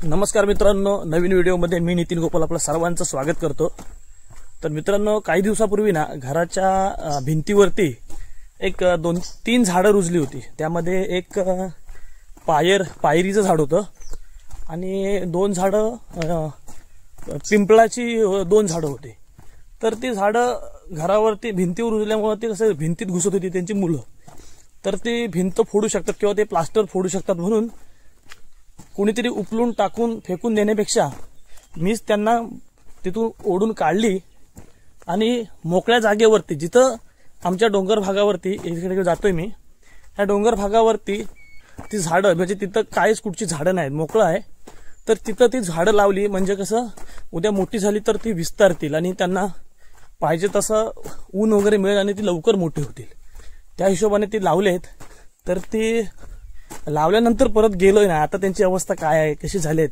नमस्कार मित्रांनो, नवीन व्हिडिओमध्ये मी नितीन गोपाल आपलं सर्वांचं स्वागत करतो। तर मित्रांनो, काही दिवसापूर्वी ना घराच्या भिंतीवरती एक 2-3 झाडं रुजली होती। त्यामध्ये एक पायरीचं झाड होतं आणि 2 झाडं पिंपळाची 2 झाडं होती। तर ती झाडं घरावरती भिंतीवर रुजल्यामुळे ती कसं भिंतीत घुसत होती त्यांची मुलं, तर ती भिंत फोडू शकतात किंवा ते प्लास्टर फोडू शकतात, म्हणून कोणीतरी उचलून टाकून फेकून देण्यापेक्षा मीच त्यांना तिथून ओढून काढली आणि मोकळ्या जागेवरती, जिथं आमच्या डोंगर भागावरती इकडे जातोय मी, त्या डोंगर भागावरती ती झाडं म्हणजे तिथं काहीच कुठची झाडं नाहीत, मोकळं आहे, तर तिथं ती झाडं लावली म्हणजे कसं उद्या मोठी झाली तर ती विस्तारतील आणि त्यांना पाहिजे तसं ऊन वगैरे मिळेल आणि ती लवकर मोठी होतील। त्या हिशोबाने ती लावलेत। तर ती लावल्यानंतर परत गेलोय ना, आता त्यांची अवस्था काय आहे, कशी झालेत,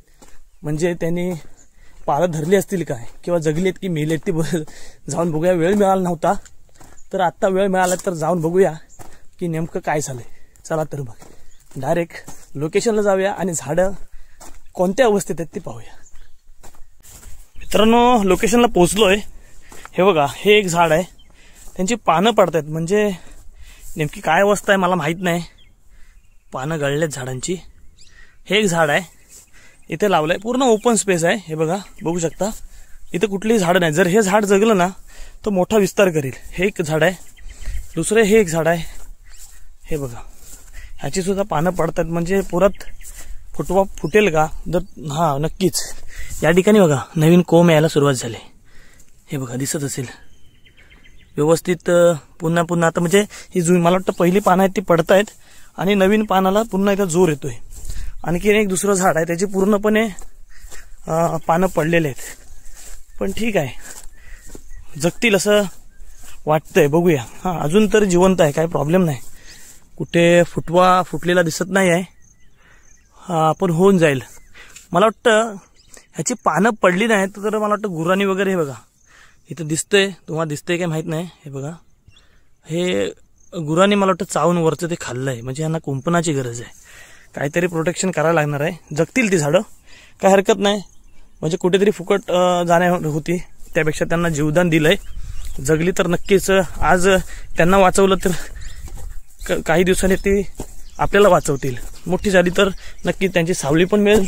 म्हणजे त्यांनी पालं धरली असतील काय किंवा जगलेत की मेलेत ती जाऊन बघूया। वेळ मिळाला नव्हता, तर आता वेळ मिळाला तर जाऊन बघूया की नेमकं काय झालंय। चला तर मग डायरेक्ट लोकेशनला जाऊया आणि झाडं कोणत्या अवस्थेत आहेत ती पाहूया। मित्रांनो, लोकेशनला पोहोचलोय। हे बघा, हे एक झाड आहे, त्यांची पानं पडतात, म्हणजे नेमकी काय अवस्था आहे मला माहित नाही, पानं गळलेत झाडांची। हे एक झाड आहे, इथे लावलंय, पूर्ण ओपन स्पेस आहे। हे बघा, बघू शकता, इथे कुठलीही झाड नाही। जर हे झाड जगलं ना तर मोठा विस्तार करेल। हे एक झाड आहे, दुसरे हे एक झाड आहे, हे बघा, ह्याची सुद्धा पानं पडतात, म्हणजे परत फुटेल का? तर हा, नक्कीच। या ठिकाणी बघा नवीन कोंब यायला सुरुवात झाली, हे बघा दिसत असेल व्यवस्थित। पुन्हा पुन्हा आता म्हणजे ही मला वाटतं पहिली पानं आहेत ती पडतायत आणि नवीन पानाला पुन्हा इथं जोर येतोय। आणखी एक दुसरं झाड आहे, त्याची पूर्णपणे पानं पडलेले आहेत, पण ठीक आहे, जगतील असं वाटतंय, बघूया। हा, अजून तर जिवंत आहे, काही प्रॉब्लेम नाही, कुठे फुटलेला दिसत नाही आहे, पण होऊन जाईल। मला वाटतं ह्याची पानं पडली नाहीत तर मला वाटतं गुरांनी वगैरे, हे बघा इथं दिसतंय, तुम्हाला दिसतंय काय माहित नाही, हे बघा, हे गुरांनी मला वाटतं चावून वरचं ते खाल्लंय, म्हणजे यांना कुंपणाची गरज आहे, काहीतरी प्रोटेक्शन करायला लागणार आहे। जगतील ती झाडं, काय हरकत नाही, म्हणजे कुठेतरी फुकट जाण्या होती, त्यापेक्षा त्यांना जीवदान दिलंय, जगली तर नक्कीच। आज त्यांना वाचवलं तर काही दिवसांनी ती आपल्याला वाचवतील, मोठी झाली तर नक्की त्यांची सावली पण मिळेल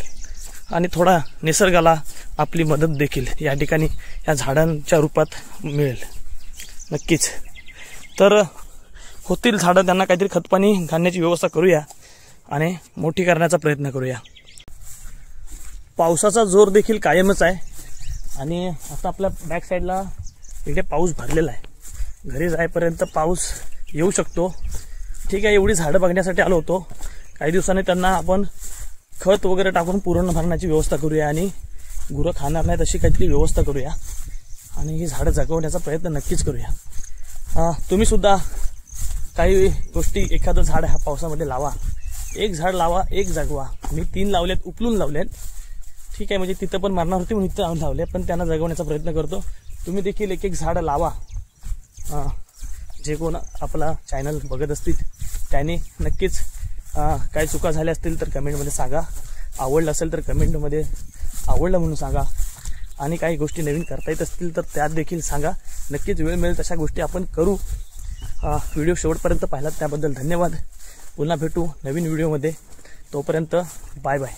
आणि थोडा निसर्गाला आपली मदत देखील या ठिकाणी या झाडांच्या रूपात मिळेल, नक्कीच। तर होतील झाडं, त्यांना काहीतरी खतपाणी घालण्याची व्यवस्था करूया आणि मोठी करण्याचा प्रयत्न करूया। पावसाचा जोर देखील कायमच आहे आणि आता आपल्या बॅक साईडला इकडे पाऊस भरलेला आहे, घरी जाईपर्यंत पाऊस येऊ शकतो। ठीक आहे, एवढी झाडं बघण्यासाठी आलो होतो, काही दिवसांनी त्यांना आपण खत वगैरे टाकून पूर्ण भरण्याची व्यवस्था करूया आणि गुरं खाणार नाहीत अशी काहीतरी व्यवस्था करूया आणि ही झाडं जगवण्याचा प्रयत्न नक्कीच करूया। तुम्ही सुद्धा काही गोष्टी, एखादं झाड ह्या पावसामध्ये लावा, एक झाड लावा, एक जगवा। मी 3 लावलेत, उपलून लावलेत, ठीक आहे, म्हणजे तिथं पण मरणार होती म्हणून इथं लावले, पण त्यांना जगवण्याचा प्रयत्न करतो। तुम्ही देखील एक झाड लावा। जे कोण आपला चॅनल बघत असतील त्याने नक्कीच काही चुका झाल्या असतील तर कमेंटमध्ये सांगा, आवडलं असेल तर कमेंटमध्ये आवडलं म्हणून सांगा, आणि काही गोष्टी नवीन करता येत असतील तर त्यात देखील सांगा, नक्कीच वेळ मिळेल तशा गोष्टी आपण करू। व्हिडिओ शेवटपर्यंत पाहिलात त्याबद्दल धन्यवाद। पुन्हा भेटू नवीन व्हिडिओमध्ये, तोपर्यंत बाय बाय।